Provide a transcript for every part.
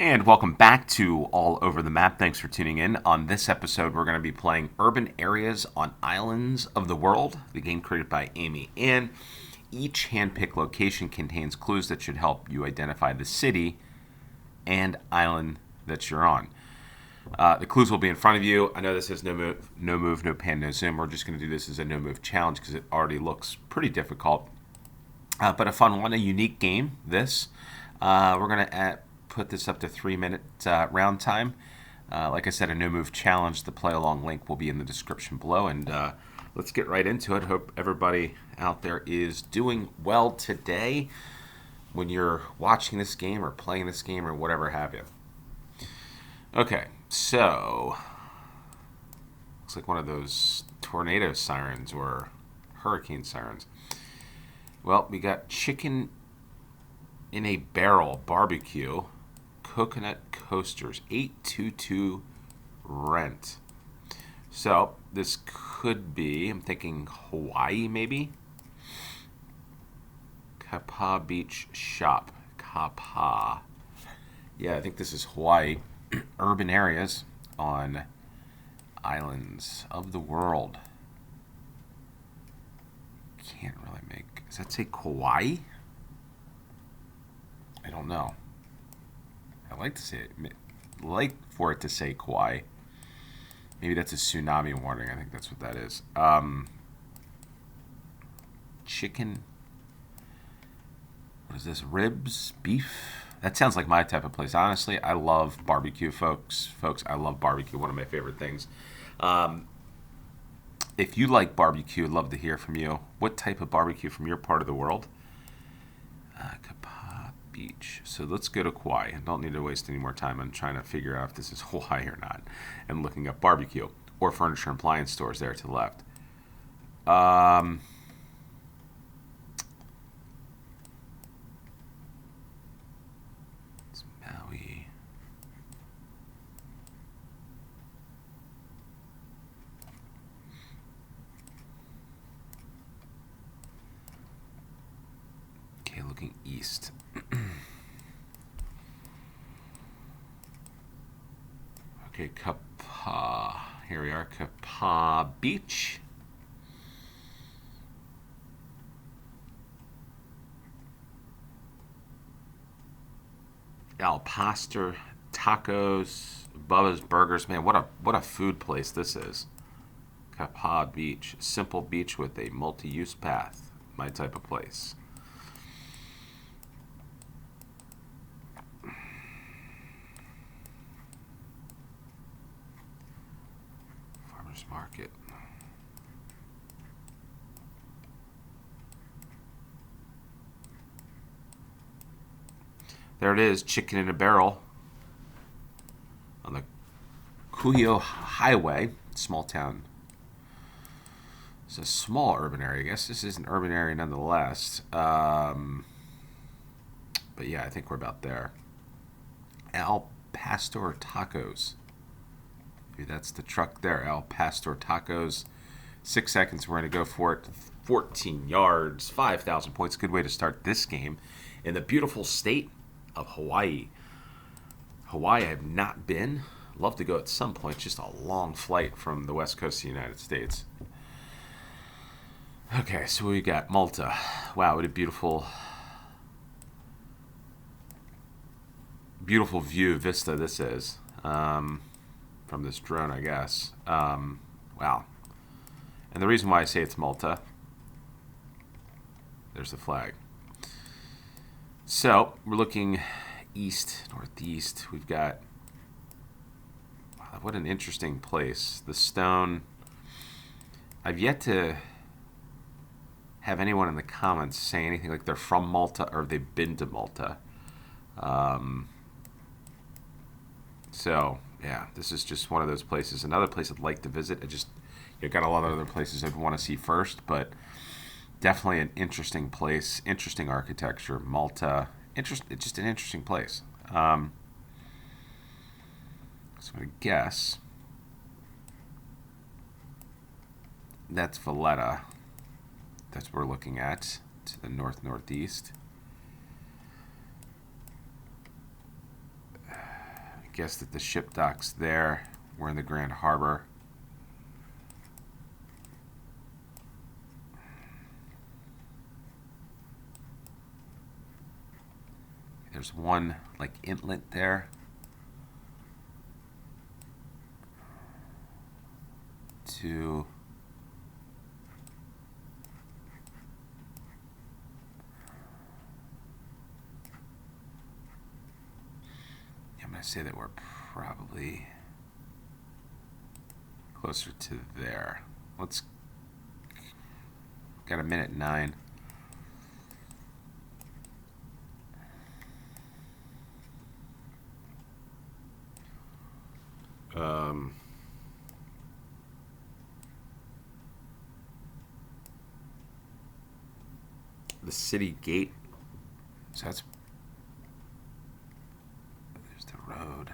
And welcome back to All Over the Map. Thanks for tuning in. On this episode, we're going to be playing Urban Areas on Islands of the World, the game created by AmyAnn. Each hand-picked location contains clues that should help you identify the city and island that you're on. The clues will be in front of you. I know this is no move, no pan, no zoom. We're just going to do this as a no move challenge because it already looks pretty difficult. But a fun one, a unique game, this. We're going to put this up to 3-minute round time. Like I said, a no move challenge. The play along link will be in the description below. And let's get right into it. Hope everybody out there is doing well today when you're watching this game or playing this game or whatever have you. Okay, so looks like one of those tornado sirens or hurricane sirens. Well, we got chicken in a barrel barbecue, coconut coasters, 822 rent. So this could be, I'm thinking Hawaii maybe. Kapa Beach Shop. Kapa. Yeah, I think this is Hawaii. Urban areas on islands of the world. Can't really make. Does that say Kauai? I don't know. I like to say it. Like for it to say Kauai. Maybe that's a tsunami warning. I think that's what that is. Chicken. What is this? Ribs? Beef? That sounds like my type of place. Honestly, I love barbecue, folks. I love barbecue. One of my favorite things. If you like barbecue, I'd love to hear from you. What type of barbecue from your part of the world? Kapa Beach. So let's go to Kauai. I don't need to waste any more time on trying to figure out if this is Hawaii or not and looking up barbecue or furniture and appliance stores there to the left. It's Maui. Okay, looking east. Okay, Kapa. Here we are, Kapa Beach. Al Pastor Tacos, Bubba's Burgers. Man, what a food place this is. Kapa Beach, simple beach with a multi-use path. My type of place. Farmers Market. There it is, chicken in a barrel on the Kuhio Highway, small town. It's a small urban area. I guess this is an urban area nonetheless. But yeah, I think we're about there. Al Pastor Tacos. Maybe that's the truck there. Al Pastor Tacos. 6 seconds. We're going to go for it. 14 yards, 5,000 points. Good way to start this game in the beautiful state of Hawaii. Hawaii, I have not been. Love to go at some point. Just a long flight from the west coast of the United States. Okay, so we got Malta. Wow, what a beautiful view vista this is from this drone, I guess. Wow. And the reason why I say it's Malta, there's the flag. So we're looking east, northeast. We've got, wow, what an interesting place. The stone. I've yet to have anyone in the comments say anything like they're from Malta or they've been to Malta. So yeah, this is just one of those places. Another place I'd like to visit. Got a lot of other places I'd want to see first, but definitely an interesting place, interesting architecture. Malta, it's just an interesting place. So I'm going to guess that's Valletta. That's what we're looking at, to the north-northeast. guess that the ship dock's there. We're in the Grand Harbor. There's one like inlet there. Two. I'm going to say that we're probably closer to there. Let's. Got a minute 9. The city gate. So that's. There's the road.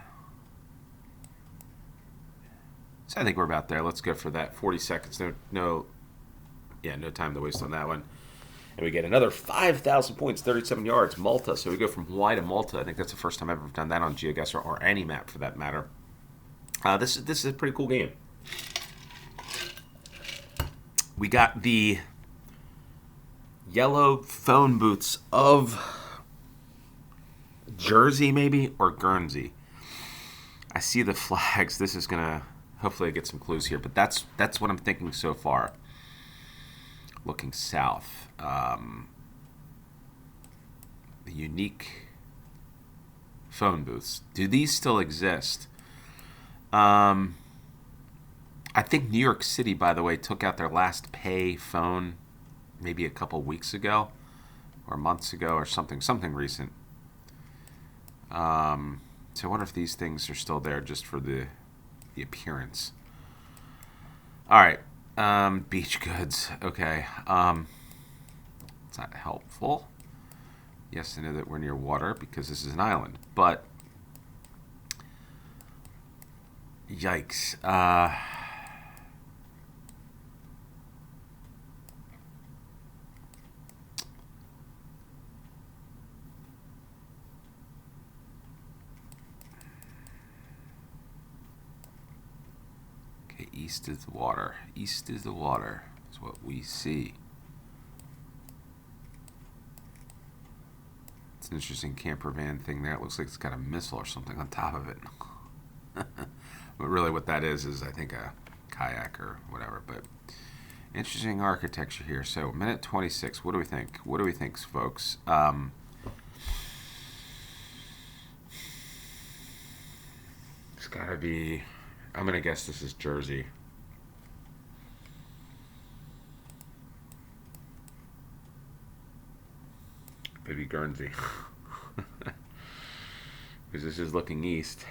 So I think we're about there. Let's go for that. 40 seconds. No time to waste on that one. And we get another 5,000 points, 37 yards, Malta. So we go from Hawaii to Malta. I think that's the first time I've ever done that on GeoGuessr or any map for that matter. This is a pretty cool game. We got the yellow phone booths of Jersey, maybe, or Guernsey. I see the flags. This is gonna hopefully get some clues here, but that's what I'm thinking so far. Looking south, the unique phone booths. Do these still exist? I think New York City, by the way, took out their last pay phone maybe a couple weeks ago or months ago or something recent. So I wonder if these things are still there just for the appearance. All right. Beach goods. Okay. It's not helpful. Yes, I know that we're near water because this is an island, but yikes. Okay, east is the water. East is the water. Is what we see. It's an interesting camper van thing there. It looks like it's got a missile or something on top of it. But really what that is I think a kayak or whatever. But interesting architecture here. So minute 26. What do we think? What do we think, folks? It's got to be... I'm going to guess this is Jersey. Maybe Guernsey. Because this is looking east.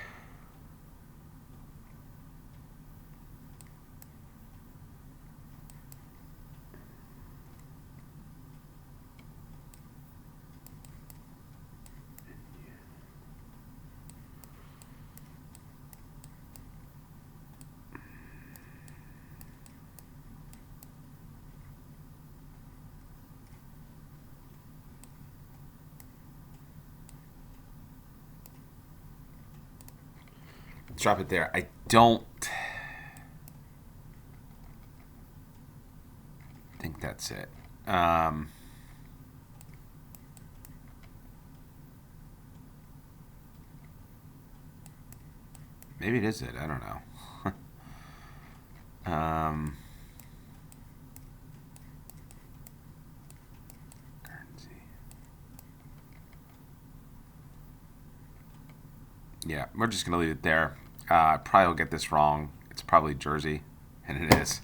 Drop it there. I don't think that's it. Maybe it is it. I don't know. Yeah, we're just going to leave it there. Probably will get this wrong. It's probably Jersey, and it is.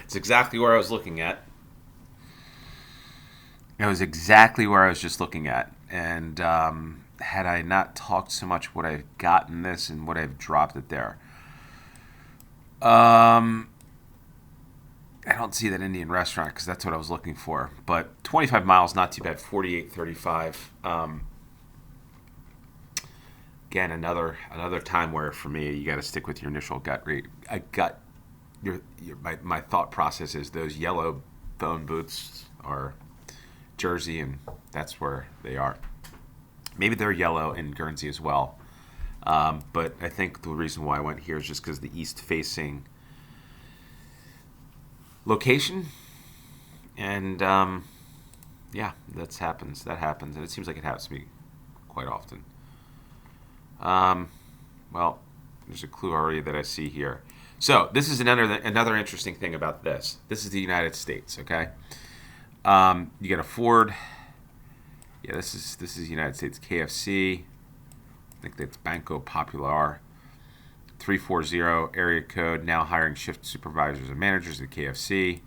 It's exactly where I was looking at. It was exactly where I was just looking at. And had I not talked so much, would I have gotten this and would I have dropped it there? I don't see that Indian restaurant because that's what I was looking for. But 25 miles, not too bad. 48.35. Again, another time where for me you got to stick with your initial gut rate. My thought process is those yellow phone booths are Jersey, and that's where they are. Maybe they're yellow in Guernsey as well. But I think the reason why I went here is just because the east-facing location, and yeah, that happens. That happens, and it seems like it happens to me quite often. Well, there's a clue already that I see here. So this is another interesting thing about this. This is the United States, okay? You get a Ford. Yeah, this is United States KFC. I think that's Banco Popular. 340 area code. Now hiring shift supervisors and managers at KFC.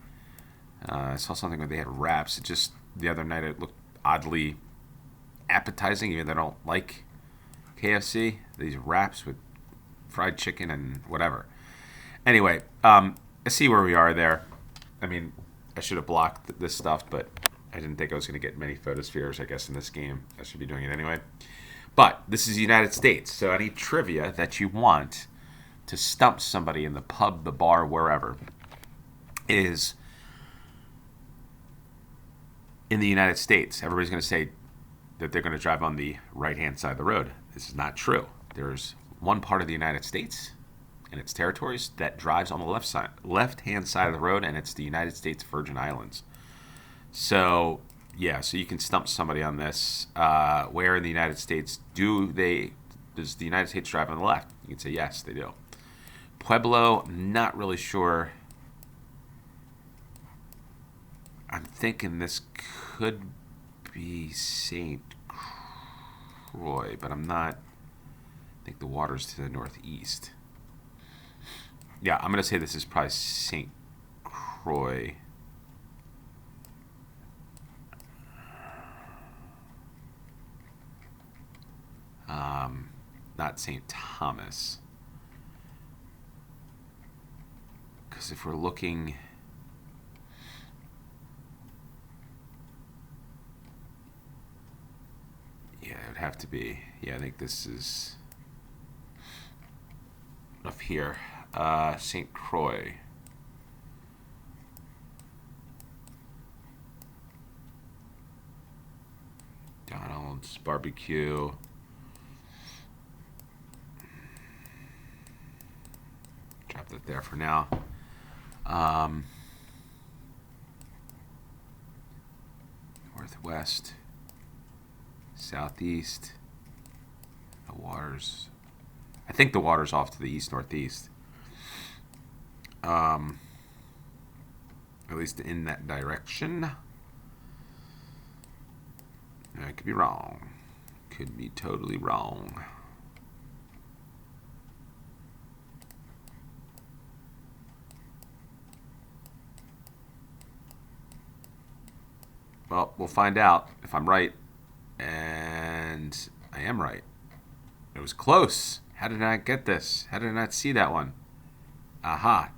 I saw something where they had wraps. It just the other night it looked oddly appetizing, even though I don't like KFC. These wraps with fried chicken and whatever. Anyway, I see where we are there. I mean, I should have blocked this stuff, but I didn't think I was going to get many photospheres, I guess, in this game. I should be doing it anyway. But this is the United States, so any trivia that you want to stump somebody in the pub, the bar, wherever, is in the United States. Everybody's going to say that they're going to drive on the right-hand side of the road. This is not true. There's one part of the United States and its territories that drives on the left-hand side of the road, and it's the United States Virgin Islands. So, yeah, so you can stump somebody on this. Where in the United States does the United States drive on the left? You can say yes, they do. Pueblo, not really sure. I'm thinking this could be St. Croix, but I'm not. I think the water's to the northeast. Yeah, I'm going to say this is probably St. Croix. Not St. Thomas. Because if we're looking... Yeah, it would have to be. Yeah, I think this is up here. St. Croix. Donald's Barbecue. Drop that there for now. Northwest. Southeast. The water's... I think the water's off to the east-northeast. At least in that direction. I could be wrong. Could be totally wrong. Well, we'll find out if I'm right. And I am right. It was close. How did I not get this? How did I not see that one? Aha.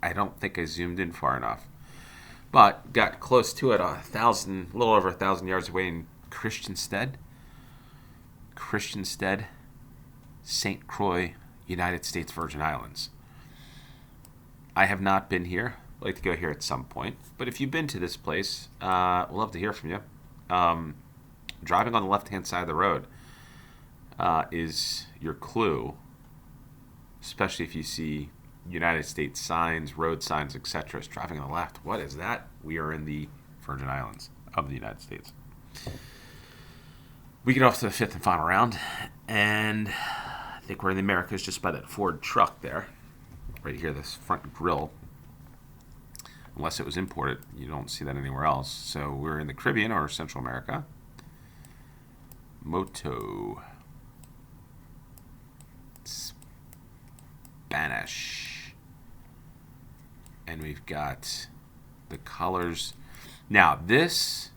I don't think I zoomed in far enough. But got close to it, a little over 1,000 yards away in Christiansted, St. Croix, United States Virgin Islands. I have not been here. I'd like to go here at some point. But if you've been to this place, we'll love to hear from you. Driving on the left-hand side of the road is your clue, especially if you see United States signs, road signs, etc. Driving on the left. What is that? We are in the Virgin Islands of the United States. We get off to the fifth and final round, and I think we're in the Americas just by that Ford truck there. Right here, this front grille. Unless it was imported, you don't see that anywhere else. So we're in the Caribbean or Central America. Moto. Spanish. And we've got the colors. Now, this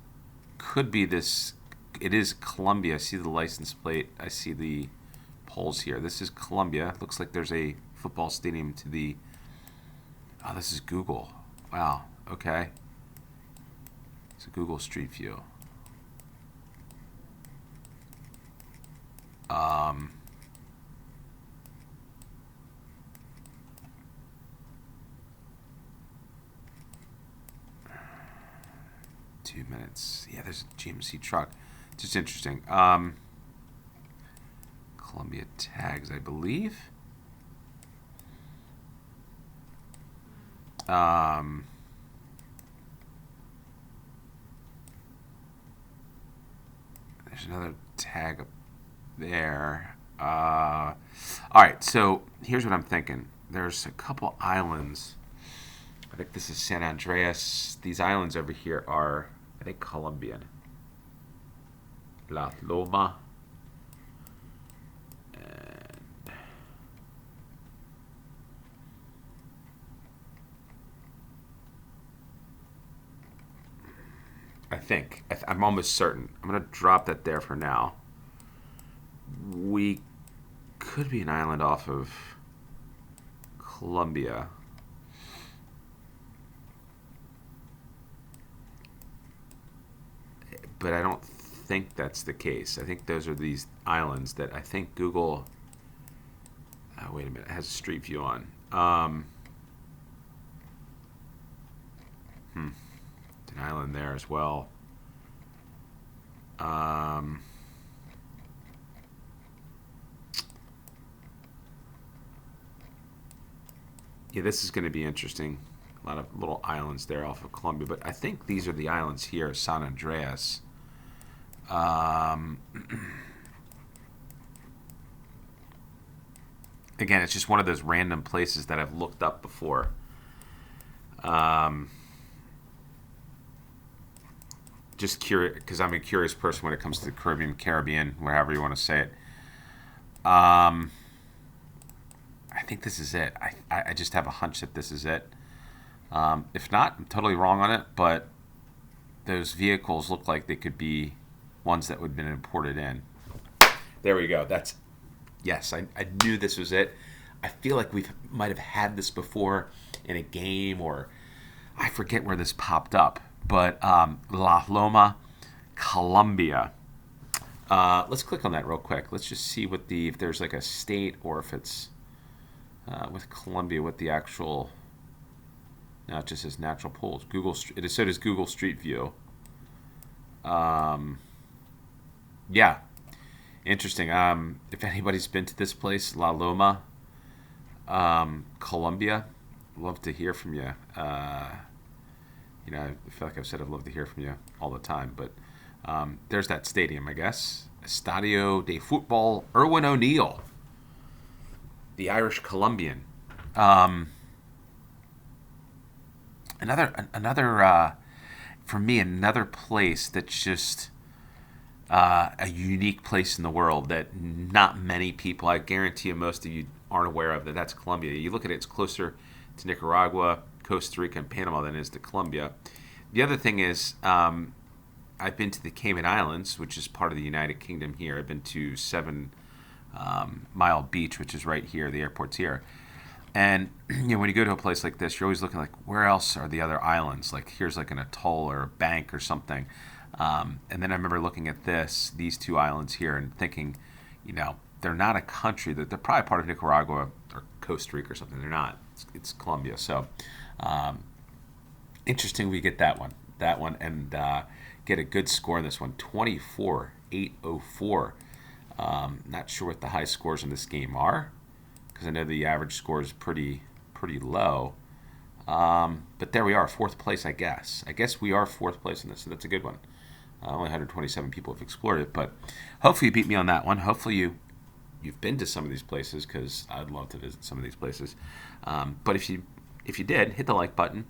could be this. It is Colombia. I see the license plate. I see the poles here. This is Colombia. Looks like there's a football stadium to the... Oh, this is Google. Wow. Okay. It's a Google Street View. 2 minutes. Yeah, there's a GMC truck. Just interesting. Columbia tags, I believe. There's another tag up there. All right, so here's what I'm thinking. There's a couple islands. I think this is San Andreas. These islands over here are, I think, Colombian. La Loma. And I think. I'm almost certain. I'm going to drop that there for now. We could be an island off of Colombia. But I don't think that's the case. I think those are these islands that I think Google... Oh, wait a minute. It has a street view on. An island there as well. Yeah, this is going to be interesting. A lot of little islands there off of Colombia. But I think these are the islands here, San Andreas. Again, it's just one of those random places that I've looked up before. Just curious, because I'm a curious person when it comes to the Caribbean, wherever you want to say it. I think this is it. I just have a hunch that this is it. If not, I'm totally wrong on it, but those vehicles look like they could be ones that would have been imported in. There we go. Yes, I knew this was it. I feel like we might have had this before in a game, or I forget where this popped up. But La Loma, Colombia. Let's click on that real quick. Let's just see if there's like a state, or if it's with Colombia, what the actual... Now it just says natural pools. So does Google Street View. Yeah, interesting. If anybody's been to this place, La Loma, Colombia, love to hear from you. I feel like I've said I'd love to hear from you all the time, but there's that stadium, I guess. Estadio de Futbol Irwin O'Neill, the Irish Colombian. Another for me, another place that's just a unique place in the world that not many people, I guarantee you most of you aren't aware of, that's Colombia. You look at it, it's closer to Nicaragua, Costa Rica, and Panama than it is to Colombia. The other thing is, I've been to the Cayman Islands, which is part of the United Kingdom here. I've been to 7 Mile Beach, which is right here. The airport's here. And when you go to a place like this, you're always looking like, where else are the other islands? Like, here's like an atoll or a bank or something. And then I remember looking at these 2 islands here, and thinking, they're not a country. They're probably part of Nicaragua or Costa Rica or something. They're not. It's Colombia. So interesting we get that one, and get a good score in this one, 24,804. Not sure what the high scores in this game are, because I know the average score is pretty low. But there we are, 4th place, I guess. I guess we are 4th place in this, so that's a good one. Only 127 people have explored it, but hopefully you beat me on that one. Hopefully you've been to some of these places, because I'd love to visit some of these places. But if you did, hit the like button.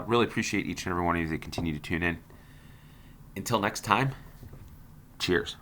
Really appreciate each and every one of you that continue to tune in. Until next time, cheers.